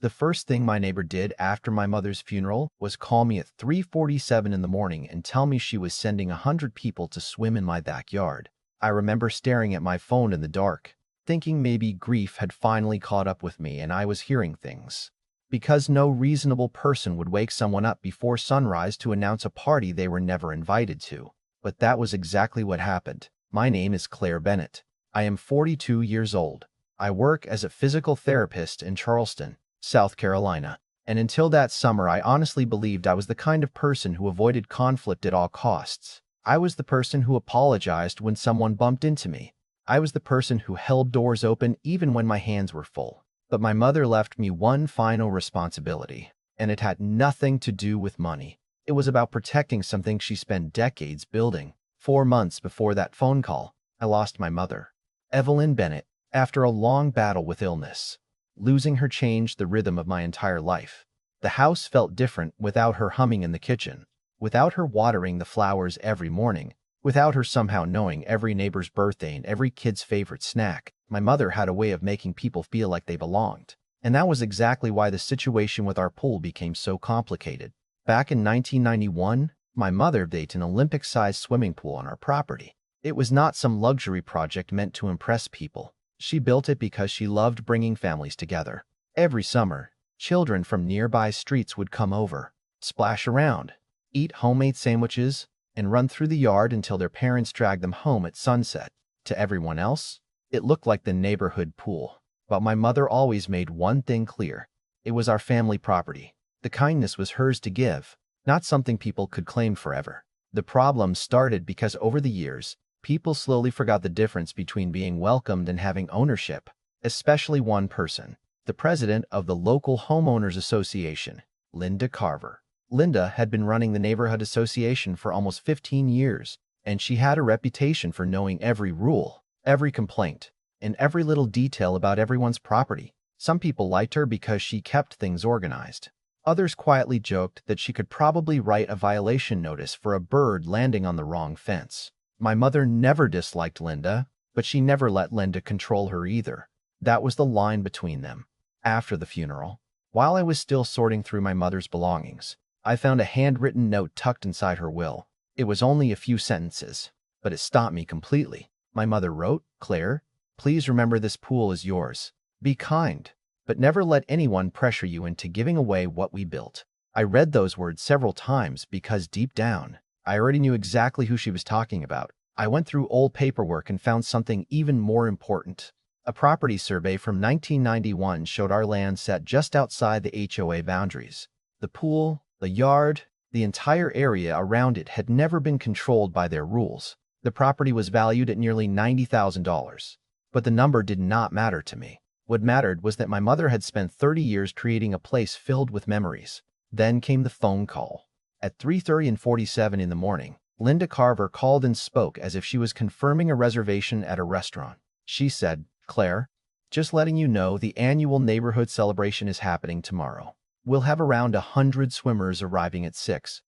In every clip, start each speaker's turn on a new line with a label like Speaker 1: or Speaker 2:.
Speaker 1: The first thing my neighbor did after my mother's funeral was call me at 3:47 in the morning and tell me she was sending 100 people to swim in my backyard. I remember staring at my phone in the dark, thinking maybe grief had finally caught up with me and I was hearing things. Because no reasonable person would wake someone up before sunrise to announce a party they were never invited to. But that was exactly what happened. My name is Claire Bennett. I am 42 years old. I work as a physical therapist in Charleston, South Carolina. And until that summer, I honestly believed I was the kind of person who avoided conflict at all costs. I was the person who apologized when someone bumped into me. I was the person who held doors open even when my hands were full. But my mother left me one final responsibility, and it had nothing to do with money. It was about protecting something she spent decades building. 4 months before that phone call, I lost my mother, Evelyn Bennett, after a long battle with illness. Losing her changed the rhythm of my entire life. The house felt different without her humming in the kitchen, without her watering the flowers every morning, without her somehow knowing every neighbor's birthday and every kid's favorite snack. My mother had a way of making people feel like they belonged. And that was exactly why the situation with our pool became so complicated. Back in 1991, my mother built an Olympic-sized swimming pool on our property. It was not some luxury project meant to impress people. She built it because she loved bringing families together. Every summer, children from nearby streets would come over, splash around, eat homemade sandwiches, and run through the yard until their parents dragged them home at sunset. To everyone else, it looked like the neighborhood pool. But my mother always made one thing clear. It was our family property. The kindness was hers to give, not something people could claim forever. The problem started because over the years, people slowly forgot the difference between being welcomed and having ownership, especially one person, the president of the local homeowners association, Linda Carver. Linda had been running the neighborhood association for almost 15 years, and she had a reputation for knowing every rule, every complaint, and every little detail about everyone's property. Some people liked her because she kept things organized. Others quietly joked that she could probably write a violation notice for a bird landing on the wrong fence. My mother never disliked Linda, but she never let Linda control her either. That was the line between them. After the funeral, while I was still sorting through my mother's belongings, I found a handwritten note tucked inside her will. It was only a few sentences, but it stopped me completely. My mother wrote, "Claire, please remember this pool is yours. Be kind, but never let anyone pressure you into giving away what we built." I read those words several times because deep down, I already knew exactly who she was talking about. I went through old paperwork and found something even more important. A property survey from 1991 showed our land sat just outside the HOA boundaries. The pool, the yard, the entire area around it had never been controlled by their rules. The property was valued at nearly $90,000. But the number did not matter to me. What mattered was that my mother had spent 30 years creating a place filled with memories. Then came the phone call. At 3:30 and 47 in the morning, Linda Carver called and spoke as if she was confirming a reservation at a restaurant. She said, "Claire, just letting you know the annual neighborhood celebration is happening tomorrow. We'll have around 100 swimmers arriving at 6.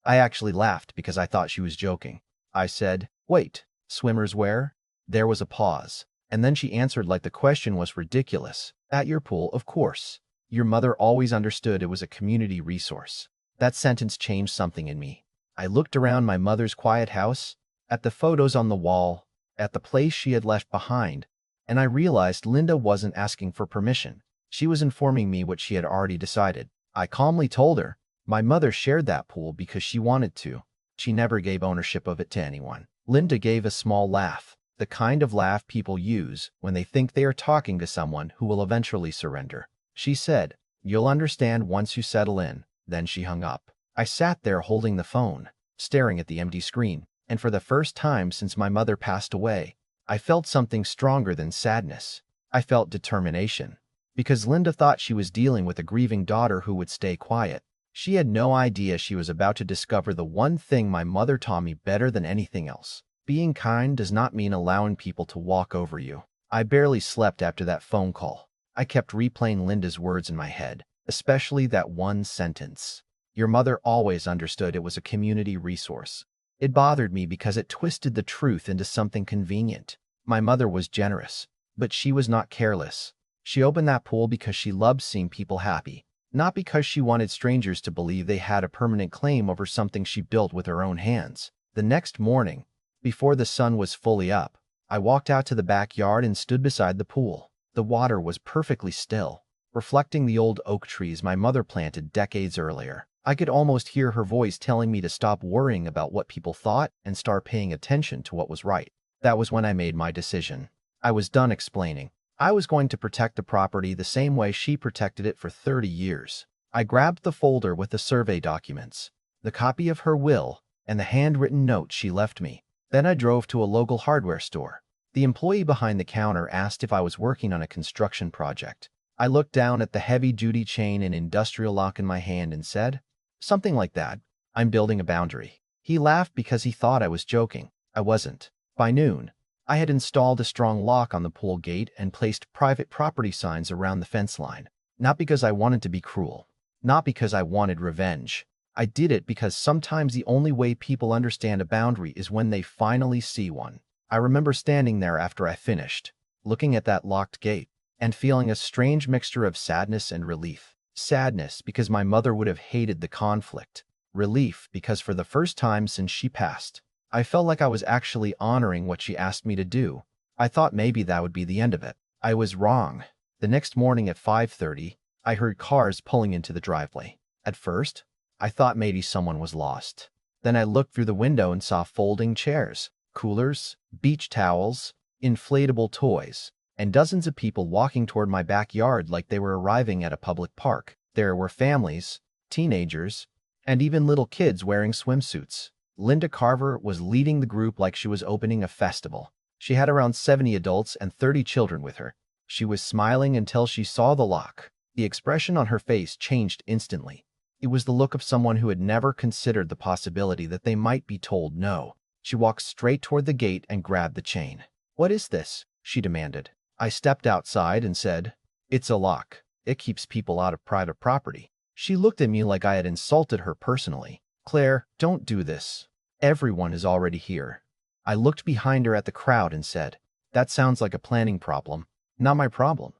Speaker 1: I actually laughed because I thought she was joking. I said, "Wait, swimmers where?" There was a pause, and then she answered like the question was ridiculous. "At your pool, of course. Your mother always understood it was a community resource." That sentence changed something in me. I looked around my mother's quiet house, at the photos on the wall, at the place she had left behind, and I realized Linda wasn't asking for permission. She was informing me what she had already decided. I calmly told her, my mother shared that pool because she wanted to. She never gave ownership of it to anyone. Linda gave a small laugh, the kind of laugh people use when they think they are talking to someone who will eventually surrender. She said, "You'll understand once you settle in." Then she hung up. I sat there holding the phone, staring at the empty screen, and for the first time since my mother passed away, I felt something stronger than sadness. I felt determination. Because Linda thought she was dealing with a grieving daughter who would stay quiet. She had no idea she was about to discover the one thing my mother taught me better than anything else. Being kind does not mean allowing people to walk over you. I barely slept after that phone call. I kept replaying Linda's words in my head, especially that one sentence. "Your mother always understood it was a community resource." It bothered me because it twisted the truth into something convenient. My mother was generous, but she was not careless. She opened that pool because she loved seeing people happy, not because she wanted strangers to believe they had a permanent claim over something she built with her own hands. The next morning, before the sun was fully up, I walked out to the backyard and stood beside the pool. The water was perfectly still, reflecting the old oak trees my mother planted decades earlier. I could almost hear her voice telling me to stop worrying about what people thought and start paying attention to what was right. That was when I made my decision. I was done explaining. I was going to protect the property the same way she protected it for 30 years. I grabbed the folder with the survey documents, the copy of her will, and the handwritten note she left me. Then I drove to a local hardware store. The employee behind the counter asked if I was working on a construction project. I looked down at the heavy-duty chain and industrial lock in my hand and said, something like that, "I'm building a boundary." He laughed because he thought I was joking. I wasn't. By noon, I had installed a strong lock on the pool gate and placed private property signs around the fence line. Not because I wanted to be cruel. Not because I wanted revenge. I did it because sometimes the only way people understand a boundary is when they finally see one. I remember standing there after I finished, looking at that locked gate, and feeling a strange mixture of sadness and relief. Sadness because my mother would have hated the conflict. Relief because for the first time since she passed, I felt like I was actually honoring what she asked me to do. I thought maybe that would be the end of it. I was wrong. The next morning at 5:30, I heard cars pulling into the driveway. At first, I thought maybe someone was lost. Then I looked through the window and saw folding chairs, coolers, beach towels, inflatable toys, and dozens of people walking toward my backyard like they were arriving at a public park. There were families, teenagers, and even little kids wearing swimsuits. Linda Carver was leading the group like she was opening a festival. She had around 70 adults and 30 children with her. She was smiling until she saw the lock. The expression on her face changed instantly. It was the look of someone who had never considered the possibility that they might be told no. She walked straight toward the gate and grabbed the chain. "What is this?" she demanded. I stepped outside and said, "It's a lock. It keeps people out of private property." She looked at me like I had insulted her personally. "Claire, don't do this. Everyone is already here." I looked behind her at the crowd and said, "That sounds like a planning problem. Not my problem."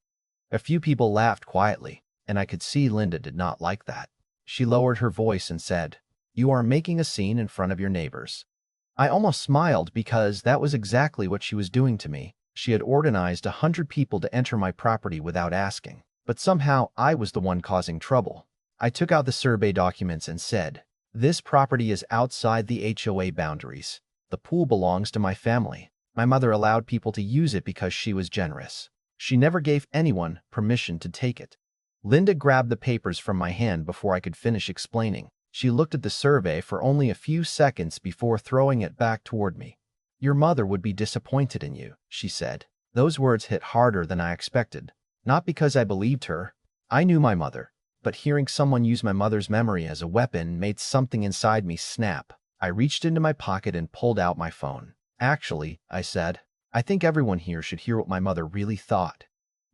Speaker 1: A few people laughed quietly, and I could see Linda did not like that. She lowered her voice and said, "You are making a scene in front of your neighbors." I almost smiled because that was exactly what she was doing to me. She had organized 100 people to enter my property without asking, but somehow I was the one causing trouble. I took out the survey documents and said, "This property is outside the HOA boundaries. The pool belongs to my family. My mother allowed people to use it because she was generous. She never gave anyone permission to take it." Linda grabbed the papers from my hand before I could finish explaining. She looked at the survey for only a few seconds before throwing it back toward me. "Your mother would be disappointed in you," she said. Those words hit harder than I expected. Not because I believed her. I knew my mother. But hearing someone use my mother's memory as a weapon made something inside me snap. I reached into my pocket and pulled out my phone. "Actually," I said, "I think everyone here should hear what my mother really thought."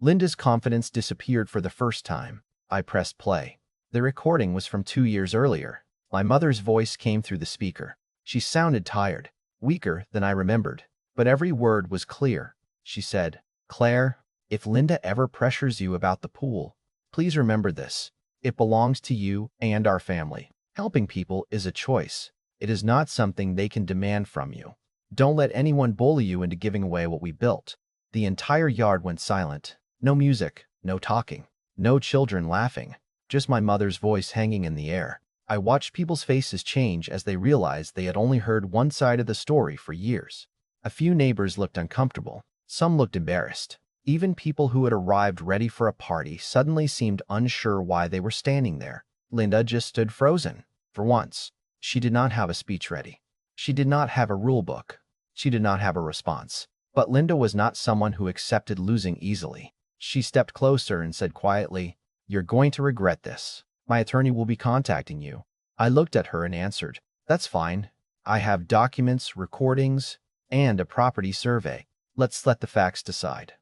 Speaker 1: Linda's confidence disappeared for the first time. I pressed play. The recording was from 2 years earlier. My mother's voice came through the speaker. She sounded tired, weaker than I remembered, but every word was clear. She said, "Claire, if Linda ever pressures you about the pool, please remember this. It belongs to you and our family. Helping people is a choice. It is not something they can demand from you. Don't let anyone bully you into giving away what we built." The entire yard went silent. No music, no talking, no children laughing, just my mother's voice hanging in the air. I watched people's faces change as they realized they had only heard one side of the story for years. A few neighbors looked uncomfortable. Some looked embarrassed. Even people who had arrived ready for a party suddenly seemed unsure why they were standing there. Linda just stood frozen. For once, she did not have a speech ready. She did not have a rule book. She did not have a response. But Linda was not someone who accepted losing easily. She stepped closer and said quietly, "You're going to regret this. My attorney will be contacting you." I looked at her and answered, "That's fine. I have documents, recordings, and a property survey. Let's let the facts decide."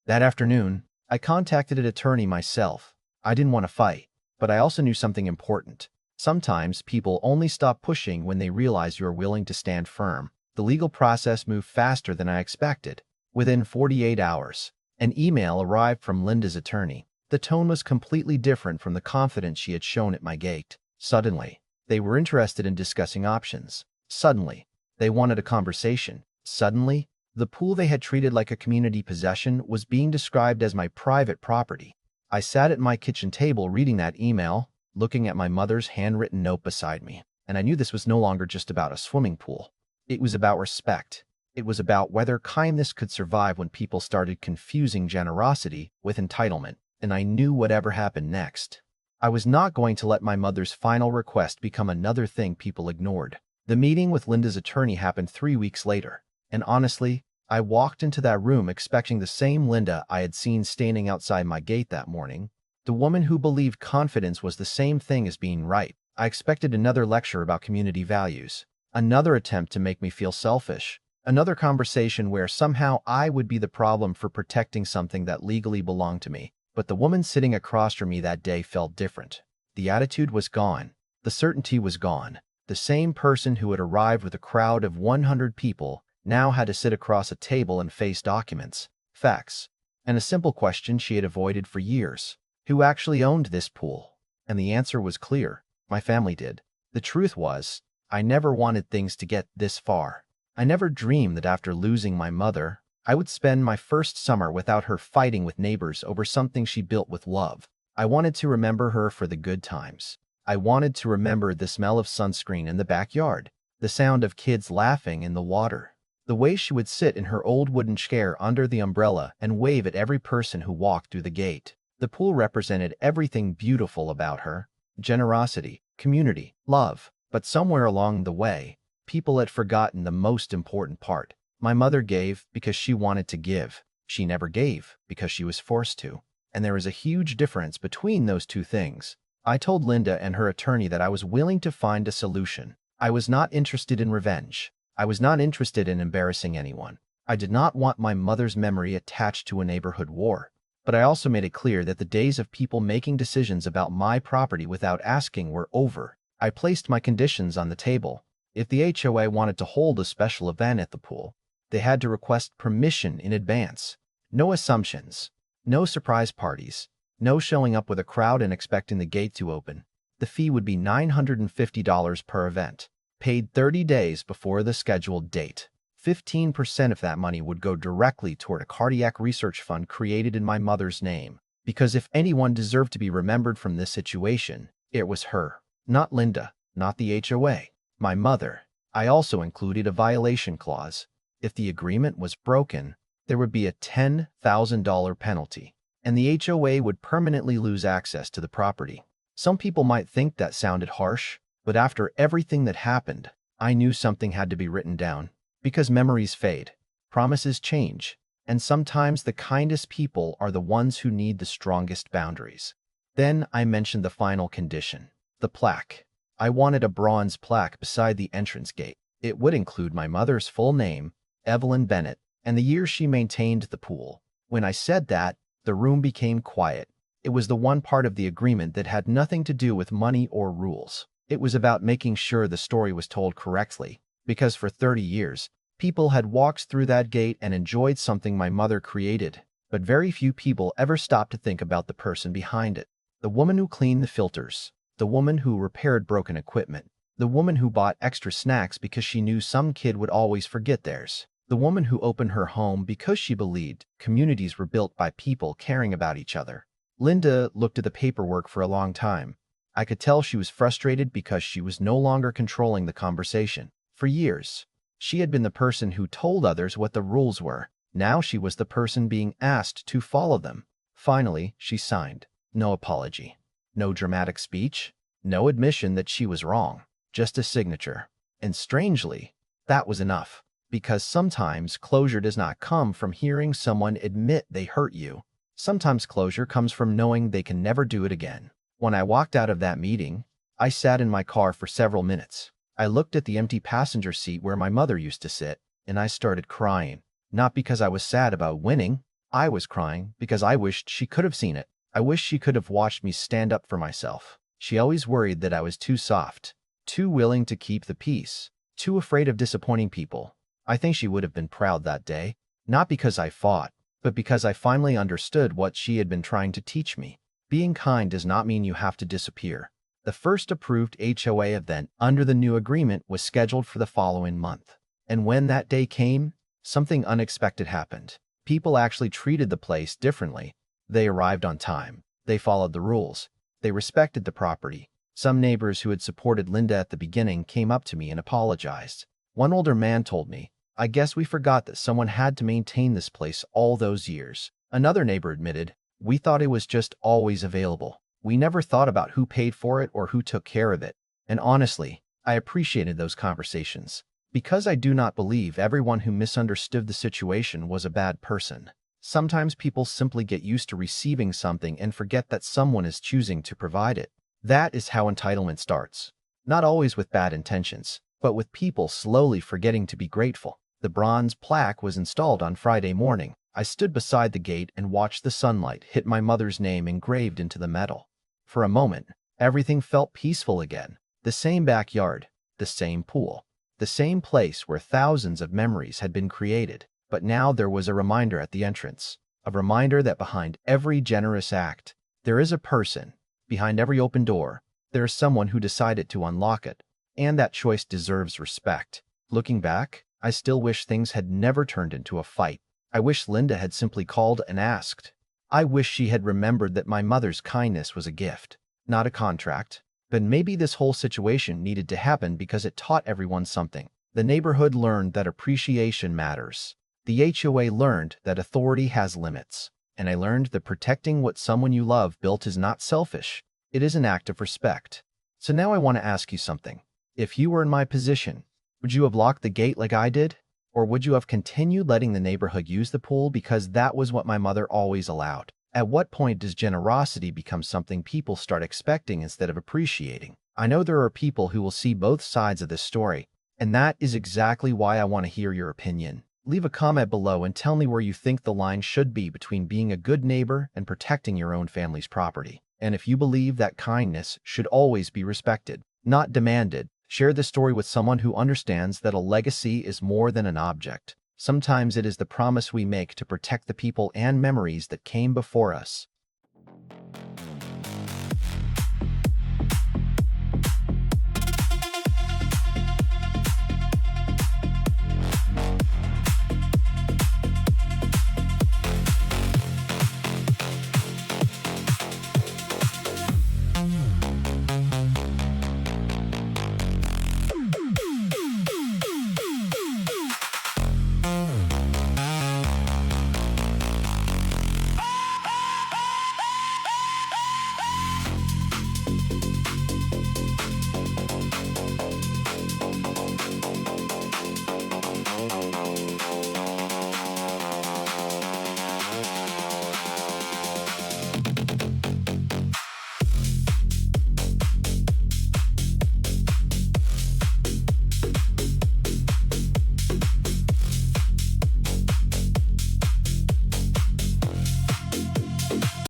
Speaker 1: That afternoon, I contacted an attorney myself. I didn't want to fight, but I also knew something important. Sometimes people only stop pushing when they realize you're willing to stand firm. The legal process moved faster than I expected. Within 48 hours, An email arrived from Linda's attorney. The tone was completely different from the confidence she had shown at my gate. Suddenly, they were interested in discussing options. Suddenly, they wanted a conversation. Suddenly, the pool they had treated like a community possession was being described as my private property. I sat at my kitchen table reading that email, looking at my mother's handwritten note beside me, and I knew this was no longer just about a swimming pool. It was about respect. It was about whether kindness could survive when people started confusing generosity with entitlement, and I knew whatever happened next, I was not going to let my mother's final request become another thing people ignored. The meeting with Linda's attorney happened 3 weeks later, and honestly, I walked into that room expecting the same Linda I had seen standing outside my gate that morning, the woman who believed confidence was the same thing as being right. I expected another lecture about community values, another attempt to make me feel selfish, another conversation where somehow I would be the problem for protecting something that legally belonged to me. But the woman sitting across from me that day felt different. The attitude was gone. The certainty was gone. The same person who had arrived with a crowd of 100 people now had to sit across a table and face documents, facts, and a simple question she had avoided for years. Who actually owned this pool? And the answer was clear. My family did. The truth was, I never wanted things to get this far. I never dreamed that after losing my mother, I would spend my first summer without her fighting with neighbors over something she built with love. I wanted to remember her for the good times. I wanted to remember the smell of sunscreen in the backyard, the sound of kids laughing in the water, the way she would sit in her old wooden chair under the umbrella and wave at every person who walked through the gate. The pool represented everything beautiful about her: generosity, community, love. But somewhere along the way, people had forgotten the most important part. My mother gave because she wanted to give. She never gave because she was forced to. And there is a huge difference between those two things. I told Linda and her attorney that I was willing to find a solution. I was not interested in revenge. I was not interested in embarrassing anyone. I did not want my mother's memory attached to a neighborhood war. But I also made it clear that the days of people making decisions about my property without asking were over. I placed my conditions on the table. If the HOA wanted to hold a special event at the pool, they had to request permission in advance. No assumptions. No surprise parties. No showing up with a crowd and expecting the gate to open. The fee would be $950 per event, paid 30 days before the scheduled date. 15% of that money would go directly toward a cardiac research fund created in my mother's name. Because if anyone deserved to be remembered from this situation, it was her. Not Linda, not the HOA, my mother. I also included a violation clause. If the agreement was broken, there would be a $10,000 penalty, and the HOA would permanently lose access to the property. Some people might think that sounded harsh, but after everything that happened, I knew something had to be written down. Because memories fade, promises change, and sometimes the kindest people are the ones who need the strongest boundaries. Then I mentioned the final condition, the plaque. I wanted a bronze plaque beside the entrance gate. It would include my mother's full name, Evelyn Bennett, and the year she maintained the pool. When I said that, the room became quiet. It was the one part of the agreement that had nothing to do with money or rules. It was about making sure the story was told correctly, because for 30 years, people had walked through that gate and enjoyed something my mother created, but very few people ever stopped to think about the person behind it. The woman who cleaned the filters, the woman who repaired broken equipment, the woman who bought extra snacks because she knew some kid would always forget theirs, the woman who opened her home because she believed communities were built by people caring about each other. Linda looked at the paperwork for a long time. I could tell she was frustrated because she was no longer controlling the conversation. For years, she had been the person who told others what the rules were. Now she was the person being asked to follow them. Finally, she signed. No apology. No dramatic speech. No admission that she was wrong. Just a signature. And strangely, that was enough. Because sometimes closure does not come from hearing someone admit they hurt you. Sometimes closure comes from knowing they can never do it again. When I walked out of that meeting, I sat in my car for several minutes. I looked at the empty passenger seat where my mother used to sit, and I started crying. Not because I was sad about winning. I was crying because I wished she could have seen it. I wished she could have watched me stand up for myself. She always worried that I was too soft, too willing to keep the peace, too afraid of disappointing people. I think she would have been proud that day, not because I fought, but because I finally understood what she had been trying to teach me. Being kind does not mean you have to disappear. The first approved HOA event under the new agreement was scheduled for the following month. And when that day came, something unexpected happened. People actually treated the place differently. They arrived on time. They followed the rules. They respected the property. Some neighbors who had supported Linda at the beginning came up to me and apologized. One older man told me, "I guess we forgot that someone had to maintain this place all those years." Another neighbor admitted, "We thought it was just always available. We never thought about who paid for it or who took care of it." And honestly, I appreciated those conversations. Because I do not believe everyone who misunderstood the situation was a bad person. Sometimes people simply get used to receiving something and forget that someone is choosing to provide it. That is how entitlement starts. Not always with bad intentions, but with people slowly forgetting to be grateful. The bronze plaque was installed on Friday morning. I stood beside the gate and watched the sunlight hit my mother's name engraved into the metal. For a moment, everything felt peaceful again. The same backyard, the same pool, the same place where thousands of memories had been created. But now there was a reminder at the entrance, a reminder that behind every generous act, there is a person. Behind every open door, there is someone who decided to unlock it, and that choice deserves respect. Looking back, I still wish things had never turned into a fight. I wish Linda had simply called and asked. I wish she had remembered that my mother's kindness was a gift, not a contract. But maybe this whole situation needed to happen because it taught everyone something. The neighborhood learned that appreciation matters. The HOA learned that authority has limits. And I learned that protecting what someone you love built is not selfish. It is an act of respect. So now I want to ask you something. If you were in my position, would you have locked the gate like I did? Or would you have continued letting the neighborhood use the pool because that was what my mother always allowed? At what point does generosity become something people start expecting instead of appreciating? I know there are people who will see both sides of this story, and that is exactly why I want to hear your opinion. Leave a comment below and tell me where you think the line should be between being a good neighbor and protecting your own family's property. And if you believe that kindness should always be respected, not demanded, share this story with someone who understands that a legacy is more than an object. Sometimes it is the promise we make to protect the people and memories that came before us.